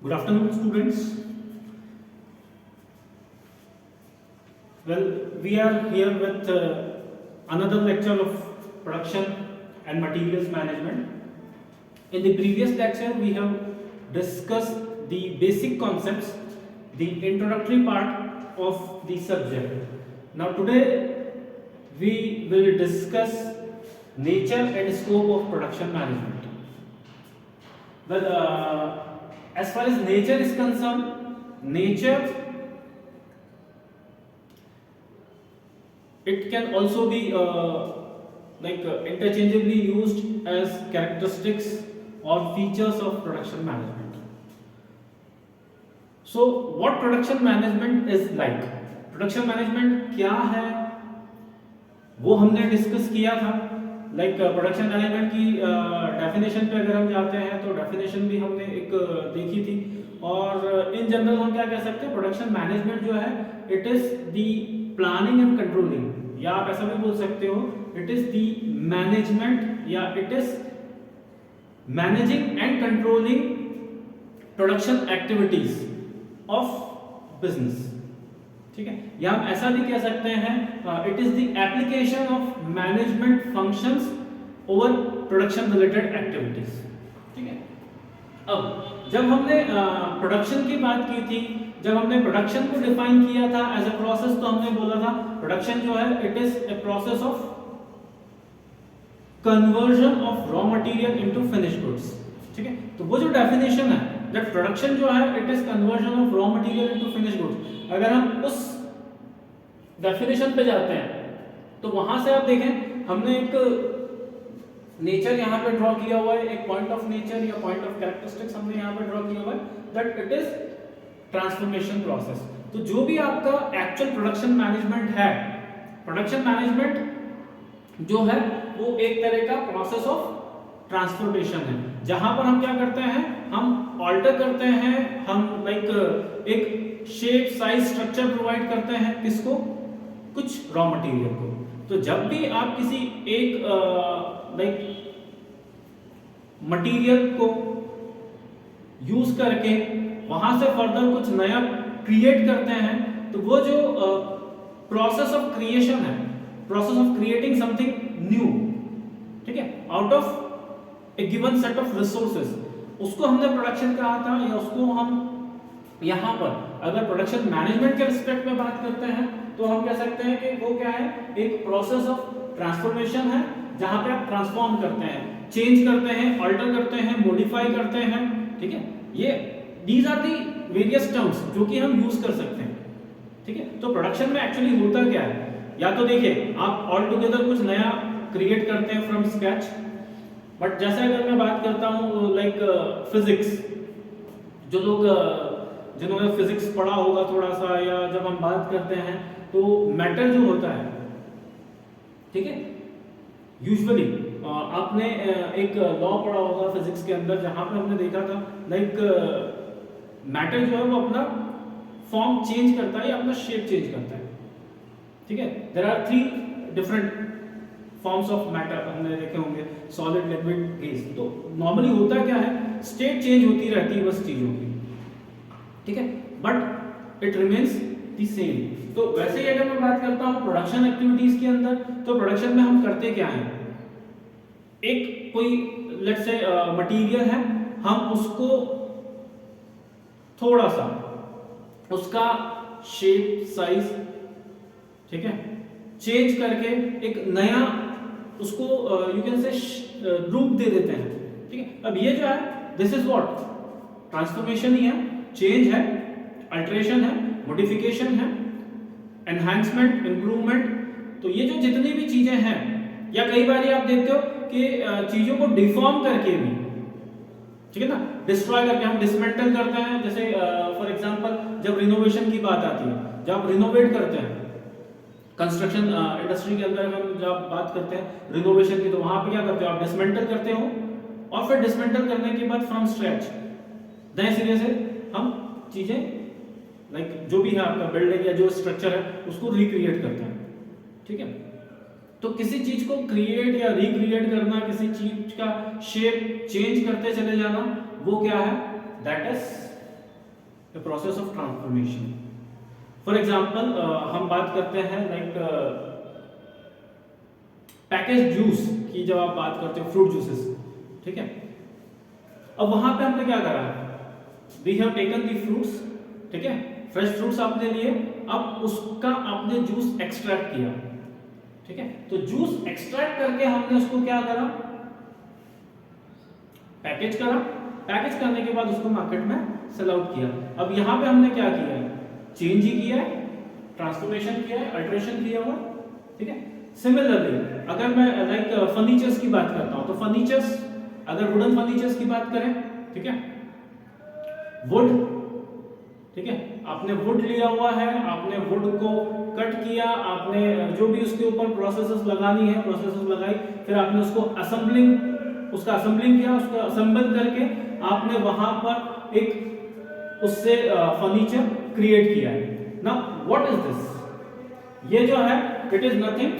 Good afternoon, students. Well, we are here with another lecture of production and materials management. In the previous lecture, we have discussed the basic concepts, the introductory part of the subject. Now, today we will discuss nature and scope of production management. Well, as far as nature is concerned, nature, it can also be interchangeably used as characteristics or features of production management. So what production management is like? Production management क्या है वो हमने discuss किया था. Production management की definition पे अगर हम जाते हैं तो डेफिनेशन भी हमने एक देखी थी. और इन जनरल हम क्या कह सकते हैं, प्रोडक्शन मैनेजमेंट जो है it is the planning and controlling, या आप ऐसा भी बोल सकते हो इट इज द मैनेजमेंट या it is managing and controlling production activities of business. ठीक है, या हम ऐसा भी कह सकते हैं it is the application of management functions over production related activities. ठीक है, अब जब हमने प्रोडक्शन की बात की थी, जब हमने प्रोडक्शन को डिफाइन किया था एज अ प्रोसेस, तो हमने बोला था प्रोडक्शन जो है it is a process of conversion of raw material into finished goods. ठीक है, तो वो जो डेफिनेशन है दैट प्रोडक्शन जो है it is conversion of raw material into finished goods, अगर हम उस डेफिनेशन पे जाते हैं तो वहां से आप देखें हमने एक नेचर यहाँ पे ड्रॉ किया हुआ है, एक पॉइंट ऑफ नेचर या पॉइंट ऑफ कैरेक्टरिस्टिक्स हमने यहाँ पे ड्रॉ किया हुआ है that it is transformation process. तो जो भी आपका एक्चुअल प्रोडक्शन मैनेजमेंट है, प्रोडक्शन मैनेजमेंट जो है वो एक तरह का प्रोसेस ऑफ ट्रांसफॉर्मेशन है, जहां पर हम क्या करते हैं, हम ऑल्टर करते हैं, हम एक शेप साइज स्ट्रक्चर प्रोवाइड करते हैं किसको, कुछ रॉ मटेरियल को. तो जब भी आप किसी एक मटेरियल को यूज करके वहां से फर्दर कुछ नया क्रिएट करते हैं, तो वो जो प्रोसेस ऑफ क्रिएशन है, process of creating something new, ठीक है, out of A given set of resources, उसको हमने प्रोडक्शन कहा था. या उसको हम यहां पर अगर प्रोडक्शन मैनेजमेंट के रिस्पेक्ट में बात करते हैं तो हम कह सकते हैं कि वो क्या है, एक प्रोसेस ऑफ ट्रांसफॉर्मेशन है, जहां पे आप ट्रांसफॉर्म करते हैं, चेंज करते हैं, अल्टर करते हैं, मॉडिफाई करते हैं. ठीक है, ये these are the various terms जो कि हम यूज कर सकते हैं. ठीक है, तो प्रोडक्शन में एक्चुअली होता क्या है, या तो देखिए आप ऑल टुगेदर कुछ नया क्रिएट करते हैं फ्रॉम स्क्रैच. बट जैसे अगर मैं बात करता हूँ फिजिक्स, जो लोग जिन्होंने फिजिक्स पढ़ा होगा थोड़ा सा, या जब हम बात करते हैं तो मैटर जो होता है, ठीक है, यूजुअली आपने एक लॉ पढ़ा होगा फिजिक्स के अंदर, जहां पे हमने देखा था मैटर जो है वो अपना फॉर्म चेंज करता है या अपना शेप चेंज करता है. ठीक है, there are 3 different forms of matter हमने देखे होंगे, सॉलिड, लिक्विड, गैस. तो नॉर्मली होता क्या है, स्टेट चेंज होती रहती है बस चीजों की. ठीक है, but it remains the same. तो वैसे ही अगर मैं बात करता हूं प्रोडक्शन एक्टिविटीज के अंदर, तो प्रोडक्शन में हम करते क्या हैं, एक कोई लेट्स से मटेरियल है, हम उसको थोड़ा सा उसका शेप साइज, ठीक है, चेंज करके एक नया उसको यू कैन से रूप दे देते हैं. ठीक है, अब ये जो है दिस इज व्हाट, ट्रांसफॉर्मेशन ही है, चेंज है, अल्टरेशन है, मॉडिफिकेशन है, एनहांसमेंट, इंप्रूवमेंट. तो ये जो जितनी भी चीजें हैं, या कई बार आप देखते हो कि चीजों को डिफॉर्म करके भी, ठीक है ना, डिस्ट्रॉय करके हम डिसमेंटल करते हैं. जैसे फॉर एग्जांपल जब रिनोवेशन की बात आती है, जब आप रिनोवेट करते हैं कंस्ट्रक्शन इंडस्ट्री के अंदर, हम जब बात करते हैं रिनोवेशन की, तो वहां पे क्या करते हो, आप डिसमेंटल करते हो, और फिर डिसमेंटल करने के बाद फ्रॉम स्क्रैच नए सिरे से हम चीजें जो भी है आपका बिल्डिंग या जो स्ट्रक्चर है उसको रिक्रिएट करते हैं. ठीक है, तो किसी चीज को क्रिएट या रिक्रिएट करना, किसी चीज का शेप चेंज करते चले जाना, वो क्या है, that is the process of transformation. For example हम बात करते हैं लाइक पैकेज जूस की, जब आप बात करते हो फ्रूट जूसेस, ठीक है। अब वहां पे हमने क्या करा, we have taken the fruits, ठीक है, फ्रेश फ्रूट्स आपने लिए, अब उसका आपने जूस एक्सट्रैक्ट किया, ठीक है। तो जूस एक्सट्रैक्ट करके हमने उसको क्या करा, पैकेज करा, पैकेज करने के बाद उसको मार्केट में सेल आउट किया। अब यहाँ पे हमने क्या किया है, चेंज ही किया है, ट्रांसफॉर्मेशन किया है, अल्टरेशन किया हुआ, ठीक है। सिमिलरली अगर मैं लाइक फर्नीचर्स की बात करता हूँ, तो फर्नीचर्स, अगर वुडन फर्नीचर्स की बात करें, ठीक है, वुड, ठीक है, आपने वुड लिया हुआ है, आपने वुड को कट किया, आपने जो भी उसके ऊपर प्रोसेसेस लगानी है प्रोसेसेस लगाई, फिर आपने उसको उसका असेंबलिंग किया, उसका असेंबल करके आपने वहां पर एक उससे फर्नीचर क्रिएट किया है। नाउ व्हाट इज दिस, ये जो है it is nothing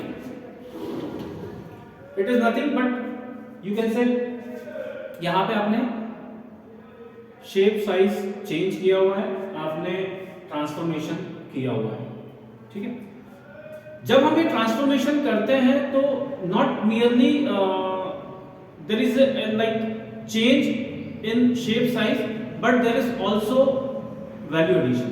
but you can say, यहां पे आपने शेप साइज चेंज किया हुआ है, आपने ट्रांसफॉर्मेशन किया हुआ है, ठीक है। जब हम ये ट्रांसफॉर्मेशन करते हैं तो not merely there is like change in shape size, but there is also value addition,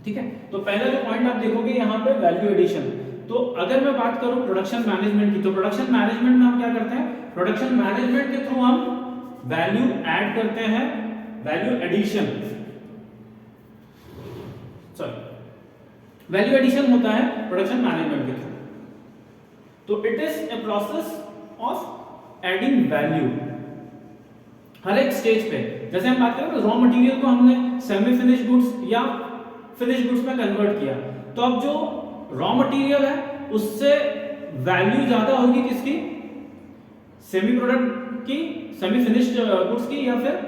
ठीक है। तो पहला जो पॉइंट आप देखोगे यहाँ पे वैल्यू एडिशन। तो अगर मैं बात करूं प्रोडक्शन मैनेजमेंट की, तो प्रोडक्शन मैनेजमेंट में हम क्या करते हैं, प्रोडक्शन मैनेजमेंट के थ्रू हम वैल्यू ऐड करते हैं, value addition, sorry value addition होता है प्रोडक्शन मैनेजमेंट के थ्रू। तो it is a process of adding value हर एक स्टेज पे। जैसे हम बात करें रॉ मटेरियल को हमने सेमी फिनिश गुड्स या फिनिश गुड्स में कन्वर्ट किया, तो अब जो रॉ मटेरियल है उससे वैल्यू ज्यादा होगी किसकी, सेमी प्रोडक्ट की, सेमी फिनिश्ड गुड्स की या फिर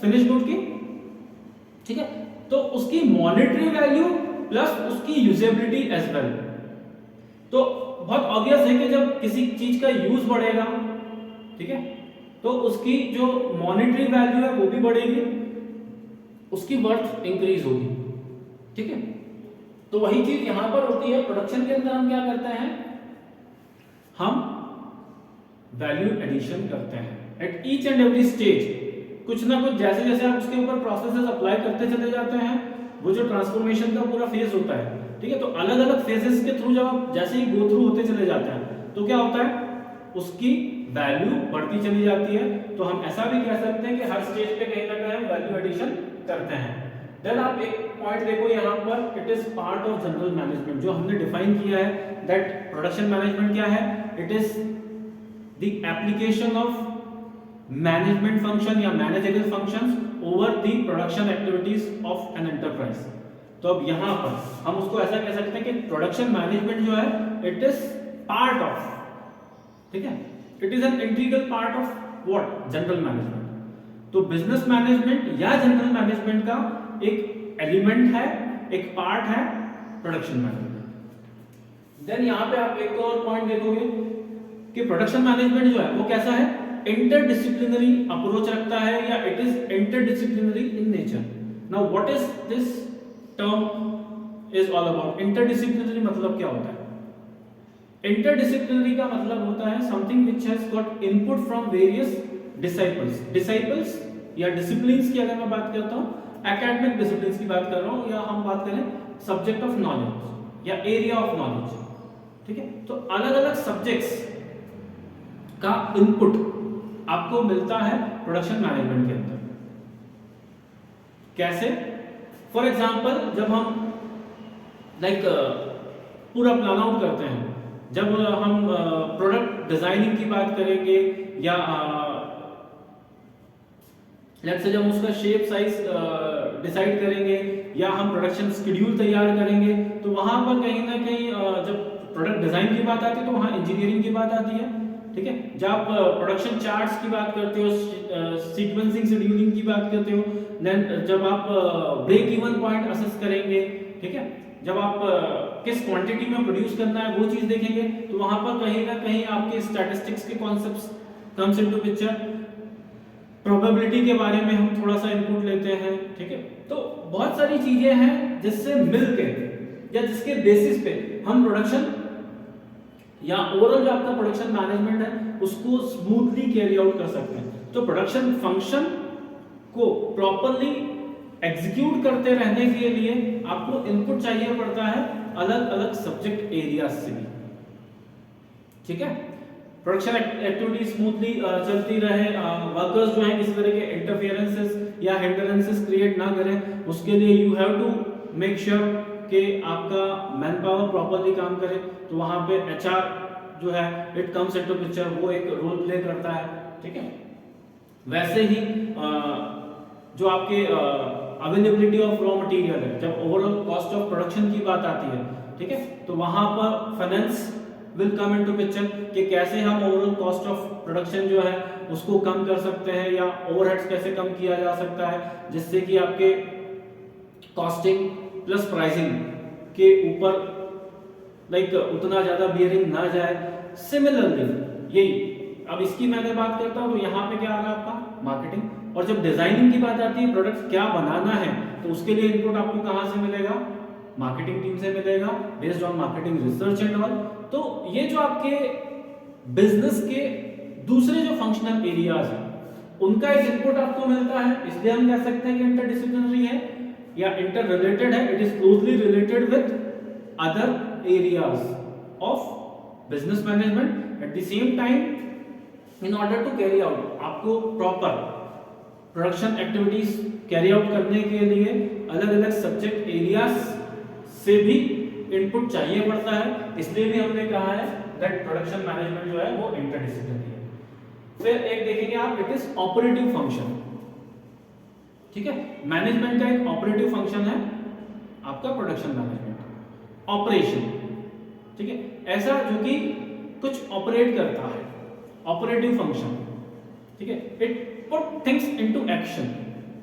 फिनिश गुड की, ठीक है। तो उसकी मॉनेटरी वैल्यू प्लस उसकी यूजेबिलिटी एज वेल। तो बहुत ऑब्वियस है कि जब किसी चीज का यूज बढ़ेगा, ठीक है, तो उसकी जो मॉनेटरी वैल्यू है वो भी बढ़ेगी, उसकी वर्थ इंक्रीज होगी, ठीक है। तो वही चीज यहां पर होती है प्रोडक्शन के अंदर। हम क्या करते हैं, हम वैल्यू एडिशन करते हैं at each and every stage. कुछ ना कुछ जैसे जैसे आप उसके ऊपर प्रोसेसेस अप्लाई करते चले जाते हैं, वो जो ट्रांसफॉर्मेशन का पूरा फेज होता है, ठीक है, तो अलग अलग फेजेस के थ्रू जब आप जैसे ही गो थ्रू होते चले जाते हैं तो क्या होता है, उसकी वैल्यू बढ़ती चली जाती है। तो हम ऐसा भी कह सकते हैं कि हर स्टेज पे कहीं ना कहीं हम वैल्यू एडिशन करते हैं। देन आप एक पॉइंट देखो यहाँ पर, it is part of general management, जो हमने डिफाइन किया है दैट प्रोडक्शन मैनेजमेंट क्या है, it is the application of management function या managerial functions over the production activities of an enterprise. तो अब यहाँ पर हम उसको ऐसा कह सकते हैं कि प्रोडक्शन मैनेजमेंट जो है इट इज पार्ट ऑफ, ठीक है, it is an integral part of what, general management. तो बिजनेस मैनेजमेंट या जनरल मैनेजमेंट का एक एलिमेंट है, एक पार्ट है प्रोडक्शन मैनेजमेंट। देन यहाँ पे आप एक और पॉइंट देखोगे कि प्रोडक्शन मैनेजमेंट जो है वो कैसा है, इंटरडिसिप्लिनरी अप्रोच रखता है या it is interdisciplinary in nature. Now what is this term is all about. Interdisciplinary मतलब क्या होता है, इंटरडिसिप्लिनरी का मतलब होता है something which has got input from various disciples या डिसिप्लिन्स की अगर मैं बात करता हूं, एकेडमिक डिसिप्लिन्स की बात कर रहा हूं, या हम बात करें सब्जेक्ट ऑफ नॉलेज या एरिया ऑफ नॉलेज, ठीक है। तो अलग अलग सब्जेक्ट्स का इनपुट आपको मिलता है प्रोडक्शन मैनेजमेंट के अंदर। कैसे, फॉर एग्जांपल जब हम लाइक पूरा प्लान आउट करते हैं, जब हम प्रोडक्ट डिजाइनिंग की बात करेंगे या लेट्स से जब उसका शेप साइज डिसाइड करेंगे या हम प्रोडक्शन शेड्यूल तैयार करेंगे, तो वहां पर कहीं ना कहीं जब प्रोडक्ट डिजाइन की बात आती है तो वहां इंजीनियरिंग की बात आती है, ठीक है। जब आप प्रोडक्शन चार्ट्स की बात करते हो, सीक्वेंसिंग शेड्यूलिंग की बात करते हो, देन जब आप ब्रेक इवन पॉइंट असेस करेंगे, ठीक है, जब आप किस क्वांटिटी में प्रोड्यूस करना है वो चीज देखेंगे, तो वहां पर कहीं ना कहीं आपके स्टैटिस्टिक्स के concepts comes into picture. Probability के बारे में हम थोड़ा सा इनपुट लेते हैं, ठीक है। तो बहुत सारी चीजें हैं जिससे मिलके या जिसके बेसिस पे हम प्रोडक्शन या ओवरऑल जो आपका प्रोडक्शन मैनेजमेंट है उसको स्मूथली कैरी आउट कर सकते हैं। तो प्रोडक्शन फंक्शन को प्रॉपरली एग्जीक्यूट करते रहने के लिए आपको इनपुट चाहिए पड़ता है अलग अलग सब्जेक्ट एरियाज से भी, ठीक है। प्रोडक्शन एक्टिविटी स्मूथली चलती रहे, वर्कर्स जो है किसी तरह के इंटरफेरेंसेस या हिंड्रेंसेस क्रिएट ना करें, उसके लिए you have to make sure कि आपका मैन पावर प्रॉपरली काम करे। तो वहां पे एचआर जो है इट कम्स इनटू पिक्चर, वो एक रोल प्ले करता है, ठीक है। वैसे ही जो आपके अवेलेबिलिटी ऑफ रॉ मटेरियल है, जब ओवरऑल कॉस्ट ऑफ प्रोडक्शन की बात आती है, ठीक है, तो वहां पर finance will come into picture कि कैसे हम ओवरऑल कॉस्ट ऑफ प्रोडक्शन जो है उसको कम कर सकते हैं या ओवरहेड्स कैसे कम किया जा सकता है जिससे कि आपके कॉस्टिंग प्लस प्राइसिंग के ऊपर लाइक उतना ज्यादा बियरिंग ना जाए। सिमिलरली यही अब इसकी मैं अगर बात करता हूं तो यहाँ पे क्या आ रहा है आपका मार्केटिंग, और जब डिजाइनिंग की बात आती है प्रोडक्ट क्या बनाना है तो उसके लिए इनपुट आपको कहां से मिलेगा, मार्केटिंग टीम से मिलेगा based on marketing research and all. तो ये जो आपके बिजनेस के दूसरे जो फंक्शनल एरियाज हैं उनका एक इनपुट आपको मिलता है, इसलिए हम कह सकते हैं कि इंटरडिसिप्लिनरी है या इंटर रिलेटेड है, it is closely related with other areas of business management. At the same time in order to carry out आपको proper production activities carry out करने के लिए अलग अलग सब्जेक्ट एरियाज से भी इनपुट चाहिए पड़ता है, इसलिए भी हमने कहा है दैट प्रोडक्शन मैनेजमेंट जो है वो इंटरडिसिप्लिनरी है। फिर एक देखेंगे आप, इट इज ऑपरेटिव फंक्शन, ठीक है। मैनेजमेंट का एक ऑपरेटिव फंक्शन है आपका प्रोडक्शन मैनेजमेंट, ऑपरेशन, ठीक है, ऐसा जो कि कुछ ऑपरेट करता है, ऑपरेटिव फंक्शन, ठीक है। It put things into action,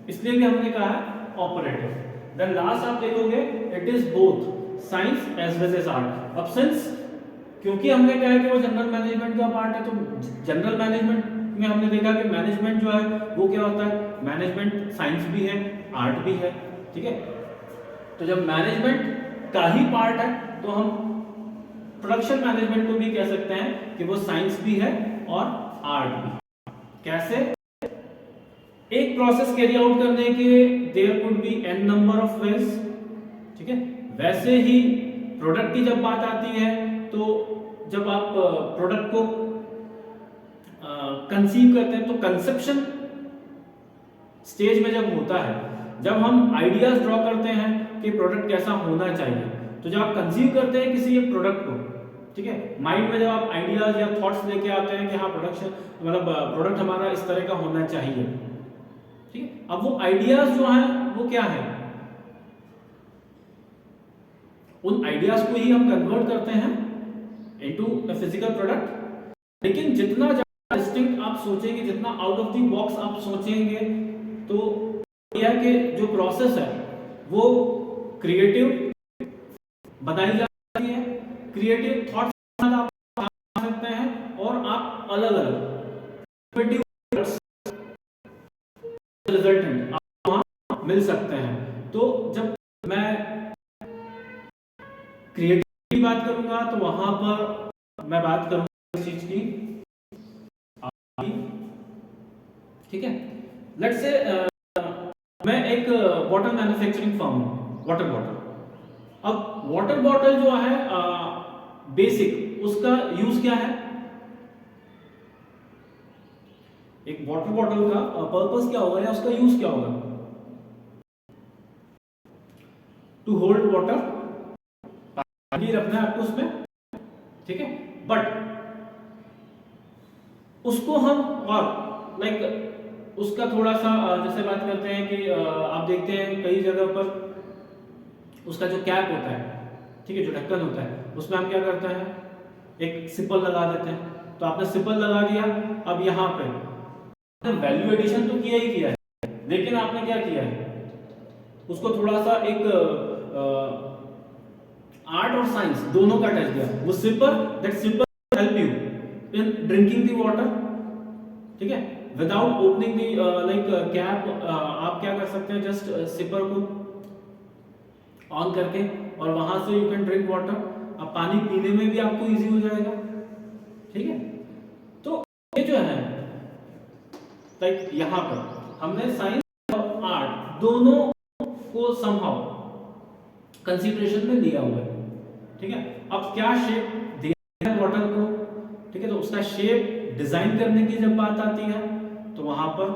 इसलिए भी हमने कहा है ऑपरेटिव। देन लास्ट आप देखोगे it is both science as well as art. अब सिंस क्योंकि हमने कहा है कि वो जनरल मैनेजमेंट का पार्ट है, तो जनरल मैनेजमेंट में हमने देखा कि मैनेजमेंट जो है वो क्या होता है, मैनेजमेंट साइंस भी है आर्ट भी है, ठीक है। तो जब मैनेजमेंट का ही पार्ट है तो हम प्रोडक्शन मैनेजमेंट को भी कह सकते हैं कि वो साइंस भी है और आर्ट भी। कैसे, एक प्रोसेस कैरी आउट करने के there could be n number of ways, ठीक है। वैसे ही प्रोडक्ट की जब बात आती है तो जब आप प्रोडक्ट को कंसीव करते हैं तो कंसेप्शन स्टेज में जब होता है, जब हम आइडियाज ड्रॉ करते हैं कि प्रोडक्ट कैसा होना चाहिए, तो जब आप कंसीव करते हैं किसी एक प्रोडक्ट को, ठीक है, माइंड में जब आप आइडियाज या थॉट्स लेके आते हैं कि हाँ प्रोडक्शन मतलब प्रोडक्ट हमारा इस तरह का होना चाहिए, ठीक है। अब वो आइडियाज जो हैं वो क्या है, उन आइडियाज को ही हम कन्वर्ट करते हैं इनटू अ फिजिकल प्रोडक्ट। लेकिन जितना ज्यादा डिस्टिंक्ट आप सोचेंगे, जितना आउट ऑफ द बॉक्स आप सोचेंगे, तो यह कि जो प्रोसेस है वो क्रिएटिव बनाई जाती है, क्रिएटिव थॉट्स आप आ सकते हैं और आप अलग अलग रिजल्टेंट आपको वहां मिल सकते हैं। तो जब मैं क्रिएटिव की बात करूंगा तो वहां पर मैं बात करूंगा इस चीज की, ठीक है। लेट्स से मैं एक बॉटल मैन्युफैक्चरिंग फर्म हूं, वाटर बॉटल। अब वाटर बॉटल जो है बेसिक उसका यूज क्या है, एक वाटर बॉटल का पर्पस क्या होगा या उसका यूज क्या होगा, टू होल्ड वाटर, पानी रखना है आपको उसमें, ठीक है। बट उसको हम और लाइक उसका थोड़ा सा जैसे बात करते हैं कि आप देखते हैं कई जगह पर उसका जो कैप होता है, ठीक है, जो ढक्कन होता है, उसमें हम क्या करते हैं, एक सिपल लगा देते हैं। तो आपने सिपल लगा दिया, अब यहाँ पे वैल्यू एडिशन तो किया ही किया है, लेकिन आपने क्या किया है, उसको थोड़ा सा एक आर्ट और साइंस दोनों का टच दिया। वो sipper, that sipper help you in drinking the water, ठीक है। विदाउट ओपनिंग दी लाइक कैप आप क्या कर सकते हैं, जस्ट सिपर को ऑन करके और वहां से यू कैन ड्रिंक वाटर। अब पानी पीने में भी आपको इजी हो जाएगा, ठीक है। तो ये जो है लाइक यहाँ पर हमने साइंस और आर्ट दोनों को समहाउ कंसीडरेशन में लिया हुआ है, ठीक है। अब क्या शेप दिया है वाटर को, ठीक है, तो उसका शेप डिजाइन करने की जब बात आती है तो वहां पर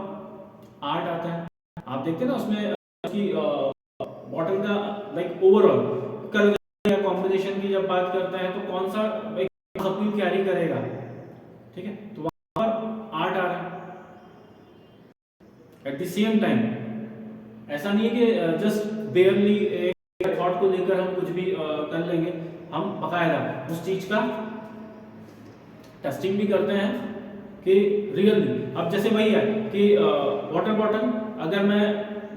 आर्ट आता है। आप देखते हैं ना उसमें उसकी बॉटल का लाइक ओवरऑल कलर या कॉम्बिनेशन की जब बात करते हैं तो कौन सा अपील कैरी करेगा, ठीक है, तो वहां पर आर्ट आ रहा है। एट द सेम टाइम ऐसा नहीं है कि जस्ट बेयरली एक थॉट को लेकर हम कुछ भी कर लेंगे, हम बकायदा उस चीज का टेस्टिंग भी करते हैं कि रियली। अब जैसे वही है कि वाटर बॉटल, अगर मैं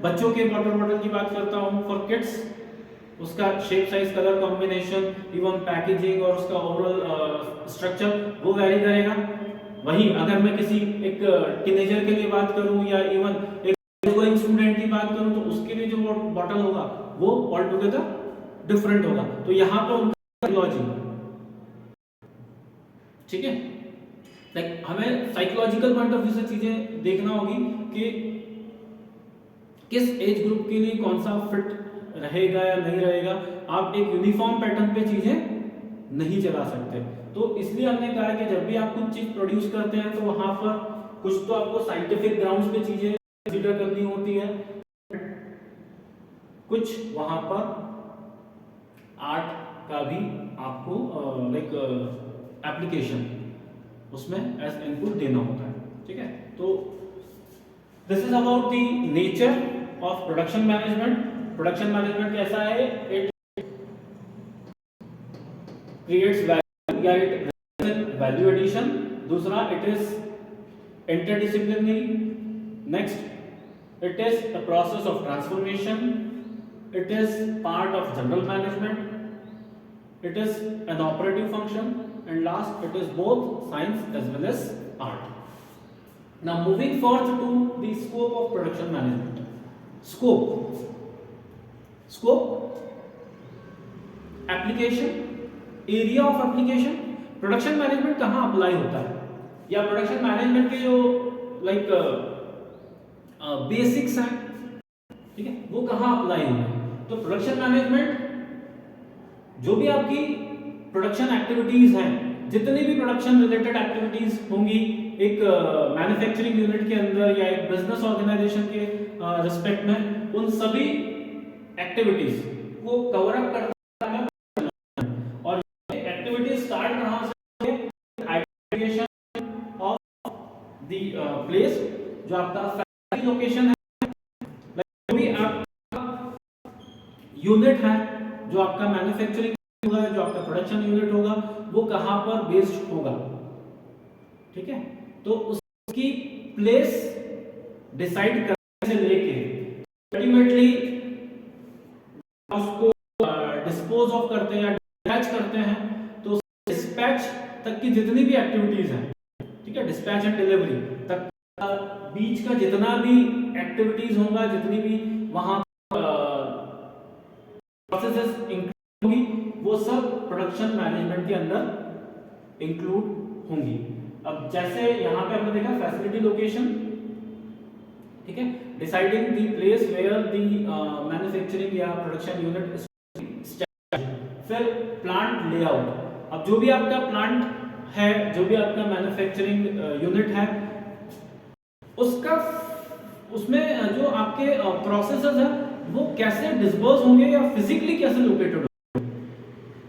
बच्चों के वाटर बॉटल की बात करता हूँ फॉर किड्स, उसका shape size colour combination even packaging और उसका ओवरऑल स्ट्रक्चर वो वेरी करेगा। वहीं अगर मैं किसी एक टीनेजर के लिए बात करूं या इवन एक गोइंग स्टूडेंट की बात करूं तो उसके लिए जो बॉटल होगा वो ऑल टुगेदर डिफरेंट होगा। तो यहाँ पर उनका साइकोलॉजी, ठीक है, लाइक हमें साइकोलॉजिकल पॉइंट ऑफ व्यू से चीजें देखना होगी कि किस एज ग्रुप के लिए कौन सा फिट रहेगा या नहीं रहेगा। आप एक यूनिफॉर्म पैटर्न पे चीजें नहीं चला सकते। तो इसलिए हमने कहा कि जब भी आप कुछ चीज प्रोड्यूस करते हैं तो वहां पर कुछ तो आपको साइंटिफिक ग्राउंड्स पे चीजें कंसीडर करनी होती है, कुछ वहां पर आर्ट का भी आपको लाइक एप्लीकेशन उसमें एज इनपुट देना होता है, ठीक है। तो this is about the nature of production management. Production management कैसा है, इट क्रिएट्स वैल्यू या इट वैल्यू एडिशन। दूसरा it is interdisciplinary. Next it is the process of transformation. It is part of general management. It is an operative function and last it is both science as well as art. Now moving forth to the scope of production management. Scope application, area of application। production management कहाँ apply होता है या production management के जो like basics हैं, ठीक है, वो कहाँ अप्लाई होंगे। तो प्रोडक्शन मैनेजमेंट जो भी आपकी प्रोडक्शन एक्टिविटीज हैं, जितनी भी प्रोडक्शन रिलेटेड एक्टिविटीज होंगी एक मैन्युफैक्चरिंग यूनिट के अंदर या एक बिजनेस ऑर्गेनाइजेशन के रिस्पेक्ट में, उन सभी एक्टिविटीज को कवर अप करता है। और ये एक्टिविटीज स्टार्ट कहां से, आइडेंटिफिकेशन ऑफ द प्लेस, जो आपका फैक्ट्री लोकेशन है, जो भी आपका यूनिट है, जो आपका मैन्युफैक्चरिंग होगा, जो आपका प्रोडक्शन यूनिट होगा, वो कहां पर बेस्ड होगा, ठीक है। तो उसकी प्लेस डिसाइड करने से लेके अल्टीमेटली उसको डिस्पोज ऑफ करते हैं या डिस्पैच करते हैं, तो डिस्पैच तक की जितनी भी एक्टिविटीज हैं, ठीक है, डिस्पैच एंड डिलीवरी तक बीच का जितना भी एक्टिविटीज होगा, जितनी भी वहां प्रोसेसेस होंगी, वो सब प्रोडक्शन मैनेजमेंट के अंदर इंक्लूड होंगी। अब जैसे यहाँ पे हमने देखा फैसिलिटी लोकेशन, ठीक है, deciding the place where the manufacturing या प्रोडक्शन यूनिट। फिर प्लांट लेआउट। अब जो भी आपका प्लांट है, जो भी आपका मैन्युफैक्चरिंग यूनिट है, उसका उसमें जो आपके प्रोसेसेस है वो कैसे डिस्पर्स होंगे या फिजिकली कैसे लोकेटेड होंगे,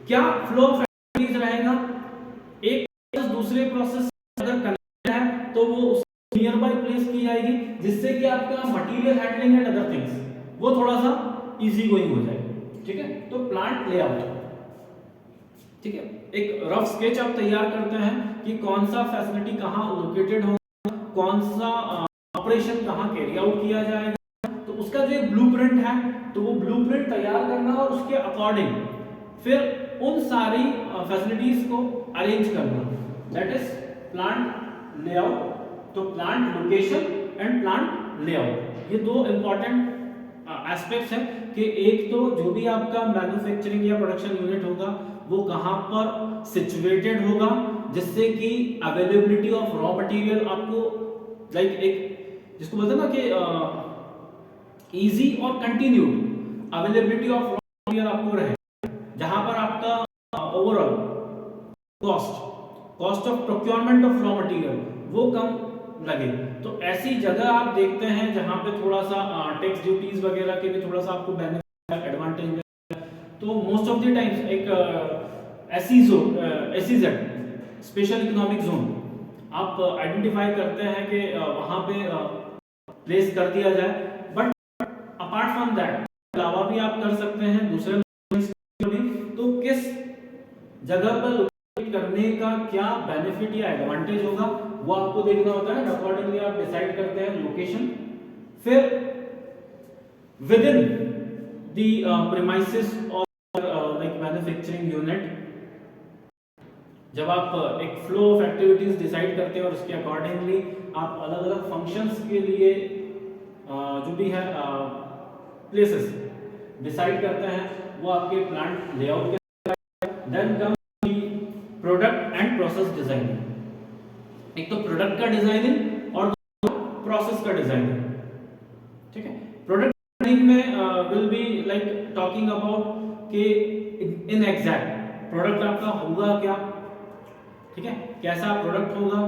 क्या फ्लो ऑफ एक्टिविटीज रहेगा, एक प्रोसेस दूसरे प्रोसेस अगर कनेक्टेड है तो वो नियर बाय प्लेस की जाएगी, जिससे कि आपका material handling and other things वो थोड़ा सा इजी गोइंग हो जाए, ठीक है। तो प्लांट लेआउट, ठीक है, एक रफ स्केच आप तैयार करते हैं कि कौन सा फैसिलिटी कहाँ लोकेटेड होगा, कौन सा ऑपरेशन कहाँ कैरी आउट किया जाएगा, तो उसका जो ब्लूप्रिंट है तो वो ब्लूप्रिंट तैयार करना और उसके अकॉर्डिंग फिर उन सारी फैसिलिटीज को अरेंज करना, दैट इज प्लांट लेआउट। तो plant location and plant layout, ये दो इंपॉर्टेंट एस्पेक्ट्स हैं कि एक तो जो भी आपका मैन्युफैक्चरिंग या प्रोडक्शन यूनिट होगा वो कहां पर सिचुएटेड होगा, जिससे कि अवेलेबिलिटी ऑफ रॉ मटेरियल आपको लाइक एक जिसको बोलते हैं ना कि इजी और continued availability of raw material आपको रहे, जहां पर आपका overall cost of procurement of raw material वो कम लगे। तो ऐसी जगह आप देखते हैं जहां पे थोड़ा सा टैक्स ड्यूटीज वगैरह के भी थोड़ा सा आपको बेनिफिट एडवांटेज मिले। तो मोस्ट ऑफ द टाइम्स एक एसईजेड स्पेशल इकोनॉमिक जोन आप आइडेंटिफाई करते हैं कि वहां पे प्लेस कर दिया जाए, बट अपार्ट फ्रॉम दैट अलावा भी आप कर सकते हैं दूसरे भी। तो किस जगह पर लोकेट करने का क्या बेनिफिट या एडवांटेज होगा वो आपको देखना होता है, अकॉर्डिंगली आप डिसाइड करते हैं लोकेशन। फिर विद इन द प्रीमाइसेस और लाइक मैन्युफैक्चरिंग यूनिट जब आप एक फ्लो ऑफ एक्टिविटीज डिसाइड करते हैं और उसके अकॉर्डिंगली आप अलग अलग फंक्शंस के लिए जो भी है प्लेसेस डिसाइड करते हैं वो आपके प्लांट लेआउट के। Then come product and process designing, एक तो प्रोडक्ट का डिजाइनिंग और प्रोसेस का डिजाइनिंग, ठीक है। प्रोडक्ट डिजाइनिंग में will be like talking about कि इन एग्जैक्ट प्रोडक्ट आपका होगा क्या, ठीक है, कैसा प्रोडक्ट होगा।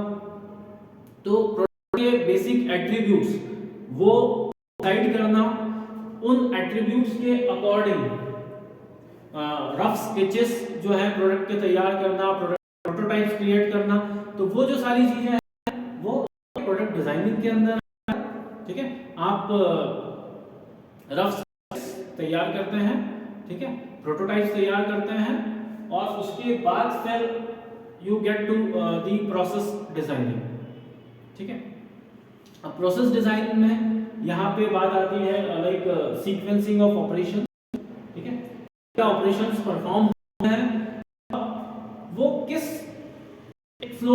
तो प्रोडक्ट के बेसिक एट्रीब्यूट्स वो डिसाइड करना, उन एट्रीब्यूट्स के अकॉर्डिंग रफ स्केचेस जो है प्रोडक्ट के तैयार करना, प्रोटोटाइप्स क्रिएट करना। तो वो जो सारी चीजें हैं वो प्रोडक्ट डिजाइनिंग के अंदर है, ठीक है। आप रफ तैयार करते हैं, ठीक है, प्रोटोटाइप्स तैयार करते हैं और उसके बाद फिर you get to the process designing, ठीक है। अब प्रोसेस डिजाइन में यहाँ पे बात आती है लाइक सीक्वेंसिंग ऑफ ऑपरेशन, ठीक है, क्या ऑपरेशंस परफॉर्म होते हैं वो किस फ्लो,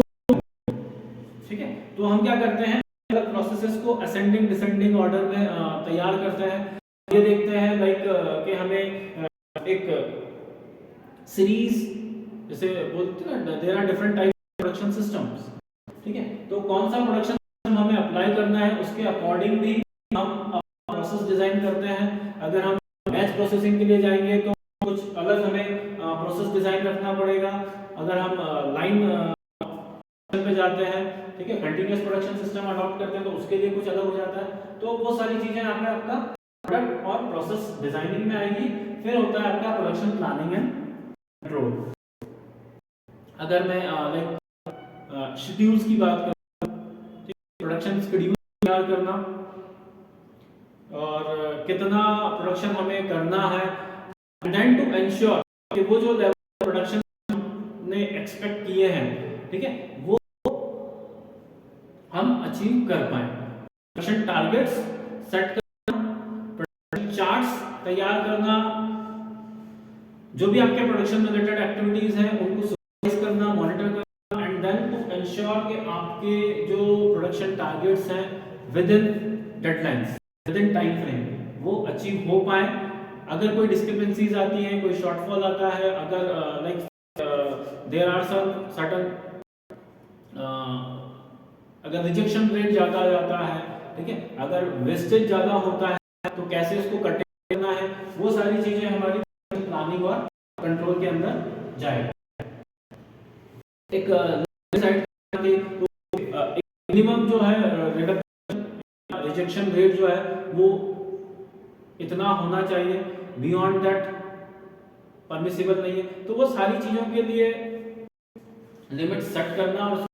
ठीक है। तो हम क्या करते हैं अलग प्रोसेसेस को असेंडिंग डिसेंडिंग ऑर्डर में तैयार करते हैं। ये देखते हैं लाइक कि हमें एक सीरीज जैसे बोलते हैं ना there are different type production systems, ठीक है। तो कौन सा प्रोडक्शन सिस्टम हमें अप्लाई करना है उसके अकॉर्डिंग भी हम प्रोसेस डिजाइन करते हैं। अगर हम बैच प्रोसेसिंग के लिए जाएंगे तो कुछ अलग हमें प्रोसेस डिजाइन रखना पड़ेगा। अगर हम लाइन पे जाते हैं, ठीक है, कंटीन्यूअस प्रोडक्शन सिस्टम अडॉप्ट करते हैं तो उसके लिए कुछ अलग हो जाता है। तो वो सारी चीजें आपका प्रोडक्ट और प्रोसेस डिजाइनिंग में आएगी। फिर होता है आपका प्रोडक्शन प्लानिंग एंड कंट्रोल। अगर मैं लाइक शेड्यूल्स की बात करूं, प्रोडक्शन शेड्यूल तैयार करना और कितना प्रोडक्शन हमें करना है, देन टू एंश्योर कि वो जो लेवल प्रोडक्शन ने एक्सपेक्ट किए हैं, ठीक है, वो हम अचीव कर पाए। प्रोडक्शन टारगेट्स सेट करना, प्रोडक्शन चार्ट्स तैयार करना, जो भी आपके प्रोडक्शन रिलेटेड एक्टिविटीज हैं उनको सुपरवाइज करना, मॉनिटर करना, एंड देन टू एंश्योर कि आपके जो प्रोडक्शन टारगेट्स हैं with in deadlines, with in time frame वो अचीव हो पाए। अगर कोई डिस्क्रिपेंसीज आती हैं, कोई शॉर्टफॉल आता है, अगर like there are some certain अगर रिजेक्शन रेट ज्यादा जाता है, ठीक है, अगर वेस्टेज ज्यादा होता है तो कैसे उसको कंटेन करना है, वो सारी चीजें हमारी प्लानिंग और कंट्रोल के अंदर जाएगा। एक मिनिमम जो है रिजेक्शन रेट जो है वो इतना होना चाहिए, बियॉन्ड दैट परमिसिबल नहीं है। तो वो सारी चीजों के लिए लिमिट सेट करना और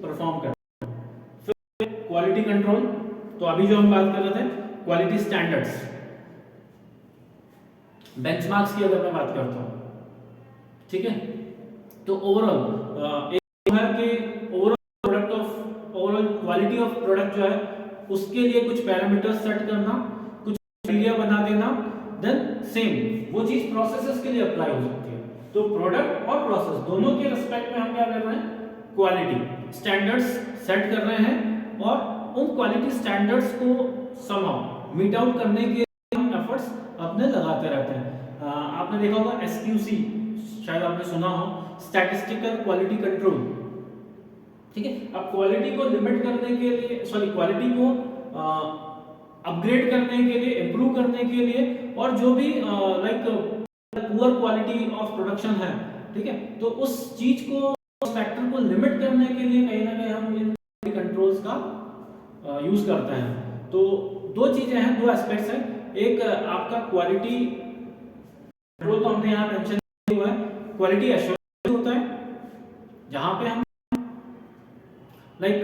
परफॉर्म करना। फिर क्वालिटी कंट्रोल, तो अभी जो हम बात कर रहे थे क्वालिटी स्टैंडर्ड्स, बेंचमार्क्स की अगर मैं बात करता हूं, ठीक है, तो ओवरऑल एक है कि ओवरऑल क्वालिटी ऑफ प्रोडक्ट जो है उसके लिए कुछ पैरामीटर्स सेट करना, कुछ क्राइटेरिया बना देना, देन सेम वो चीज प्रोसेसेस के लिए अप्लाई हो सकती है। तो प्रोडक्ट और प्रोसेस दोनों के रिस्पेक्ट में हम क्या कर रहे हैं क्वालिटी स्टैंडर्ड्स सेट कर रहे हैं और उन क्वालिटी स्टैंडर्ड्स को समहाउ मीट आउट करने के लिए हम एफर्ट्स अपने लगाते रहते हैं। आपने देखा होगा एसक्यूसी, शायद आपने सुना हो, स्टैटिस्टिकल क्वालिटी कंट्रोल। ठीक है, अब क्वालिटी को लिमिट करने के लिए, सॉरी क्वालिटी को अपग्रेड करने के लिए, इंप्रूव करने के लिए, और जो भी like poor quality of production है, ठीक है, तो उस चीज को, उस फैक्टर को लिमिट करने के लिए कहीं ना कहीं हम इन कंट्रोल्स का यूज करते हैं। तो दो चीजें हैं, दो एस्पेक्ट्स हैं। एक आपका क्वालिटी कंट्रोल तो हमने यहाँ मेंशन किया हुआ है, क्वालिटी एश्योरेंस होता है जहां पे हम लाइक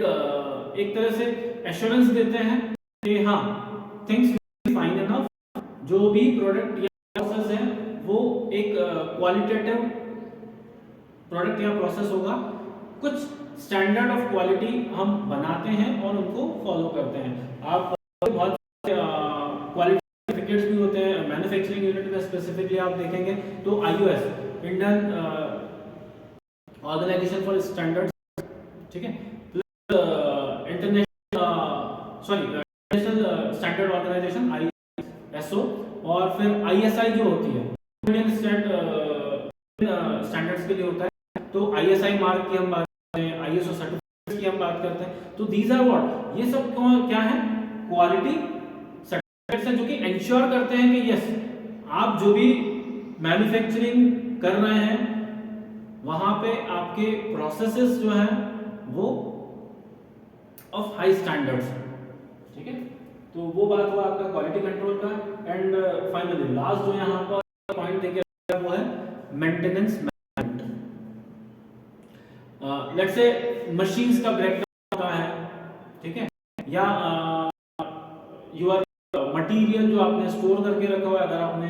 एक तरह से एश्योरेंस देते हैं कि हाँ थिंग्स फाइन इनफ, जो भी प्रोडक्ट या प्रोसेस है वो एक क्वालिटेटिव प्रोडक्ट या प्रोसेस होगा। कुछ स्टैंडर्ड ऑफ क्वालिटी हम बनाते हैं और उनको फॉलो करते हैं। आप बहुत क्वालिटी सर्टिफिकेट्स भी होते हैं मैन्युफैक्चरिंग यूनिट में, स्पेसिफिकली आप देखेंगे तो IOS, Indian organization for standards, ठीक है, इंटरनेशनल स्टैंडर्ड ऑर्गेनाइजेशन आईएसओ, और फिर आईएसआई जो होती है इंडियन स्टैंडर्ड्स के लिए होता है। तो आईएसआई मार्क की हम बात करते हैं, आईएसओ सर्टिफिकेट्स की हम बात करते हैं। तो दीज आर व्हाट, ये सब क्या है, क्वालिटी सर्टिफिकेट्स हैं जो कि इंश्योर करते हैं कि यस आप जो भी मैन्युफैक्चरिंग कर रहे हैं वहां पे आपके प्रोसेसेस जो हैं वो ऑफ हाई स्टैंडर्ड्स, ठीक है। तो वो बात हुआ आपका क्वालिटी कंट्रोल का। एंड फाइनली लास्ट जो यहाँ पर पॉइंट देखे वो है maintenance management. Let's say machines का ब्रेकडाउन होता है, ठीक है, या योर मटेरियल जो आपने स्टोर करके रखा हुआ है, अगर आपने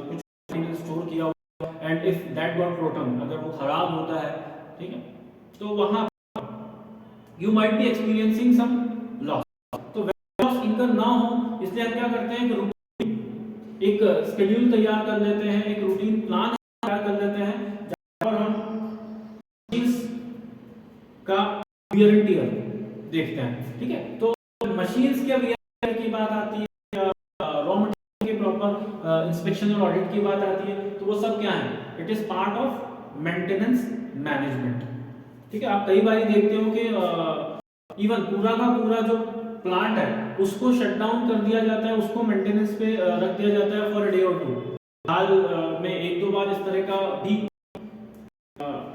कुछ मटेरियल स्टोर किया हुआ है and if that got rotten, अगर वो खराब होता है, ठीक है, तो वहां you might be experiencing some loss। तो लॉस इनकम ना हो इसलिए हम क्या करते हैं, एक शेड्यूल तैयार कर लेते हैं, एक रूटीन प्लान तैयार कर लेते हैं जहां पर हम मशीन्स का वियर एंड टियर देखते हैं, ठीक है। तो मशीन्स के वियर एंड टियर की बात आती है, रॉ मटेरियल के प्रॉपर इंस्पेक्शन और ऑडिट की बात आती है, तो वो सब क्या है, it is part of maintenance management, ठीक है। आप कई बार देखते हो कि इवन पूरा का पूरा जो प्लांट है उसको शट डाउन कर दिया जाता है, उसको मेंटेनेंस पे रख दिया जाता है फॉर अ डे और टू। हाल में एक दो बार इस तरह का भी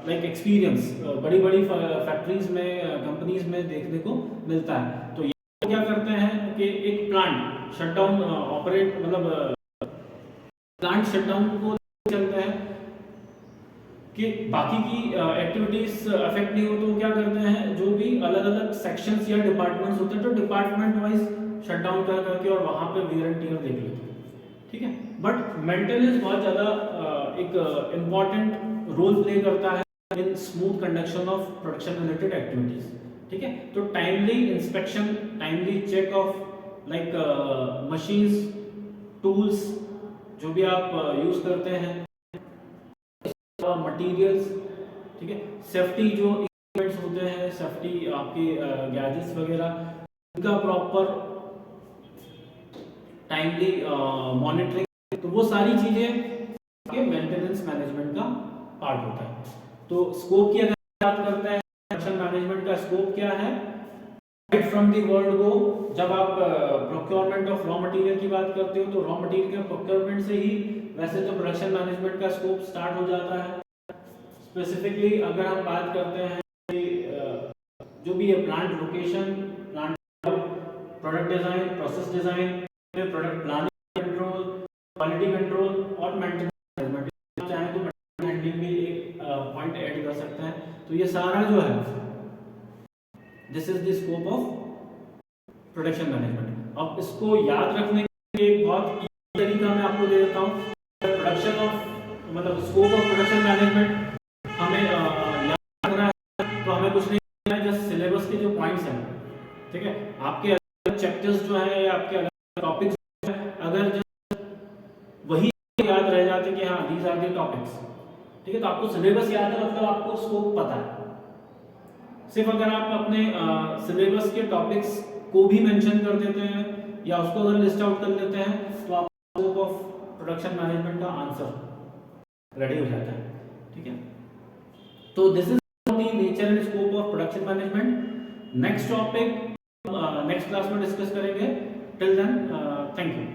लाइक एक्सपीरियंस बड़ी बड़ी फैक्ट्रीज में, कंपनीज में देखने को मिलता है। तो ये क्या करते हैं कि एक प्लांट शट डाउन ऑपरेट, मतलब प्लांट शट डाउन को चलता है कि बाकी की एक्टिविटीज अफेक्ट नहीं हो, तो क्या करते हैं, जो भी अलग अलग सेक्शंस या डिपार्टमेंट्स होते हैं तो डिपार्टमेंट वाइज शट डाउन कर करके और वहां पे वियर एंड टियर देख लेते हैं, ठीक है। बट मेंटेनेंस बहुत ज़्यादा एक इम्पॉर्टेंट रोल प्ले करता है in smooth conduction of production related activities, ठीक है। तो timely inspection, timely check of like machines, tools जो भी आप यूज करते हैं, मटीरियल्स, ठीक है, सेफ्टी जो इक्विपमेंट्स होते हैं, सेफ्टी आपके गैजेट्स वगैरह, उनका प्रॉपर टाइमली मॉनिटरिंग, तो वो सारी चीजें के मेंटेनेंस मैनेजमेंट का पार्ट होता है। तो स्कोप की अगर बात करते हैं, प्रोडक्शन मैनेजमेंट का स्कोप क्या है, right from the word go, जब आप प्रोक्योरमेंट ऑफ रॉ मटेरियल की बात करते हो तो रॉ मटेरियल के प्रोक्योरमेंट से ही वैसे तो प्रोडक्शन मैनेजमेंट का स्कोप स्टार्ट हो जाता है। स्पेसिफिकली अगर हम बात करते हैं जो भी है plant location, plant product design, process design, product planning, control, quality control और मेंटेनेंस मैनेजमेंट, चाहे तो मटेरियल हैंडलिंग भी एक पॉइंट ऐड कर सकते हैं। तो ये सारा जो है this is the scope of production management. अब इसको याद रखने के लिए एक बहुत तरीका मैं आपको दे देता हूँ। प्रोडक्शन ऑफ मतलब स्कोप ऑफ प्रोडक्शन मैनेजमेंट हमें याद रखना है, तो हमें कुछ नहीं करना है, जस्ट सिलेबस के जो पॉइंट्स हैं, ठीक है, आपके अलग चैप्टर्स जो हैं या आपके अलग टॉपिक्स हैं, अगर वही याद रह जाते कि हाँ दीज आर द टॉपिक्स, ठीक है, तो आपको सिलेबस याद है, मतलब आपको स्कोप पता है। सिर्फ अगर आप अपने सिलेबस के टॉपिक्स को भी मेंशन कर देते हैं या उसको अगर लिस्ट आउट कर लेते हैं तो आप स्कोप ऑफ प्रोडक्शन मैनेजमेंट का आंसर रेडी हो जाता है। ठीक है, तो this is the nature and scope of production management. Next topic next class में डिस्कस करेंगे। Till then thank you.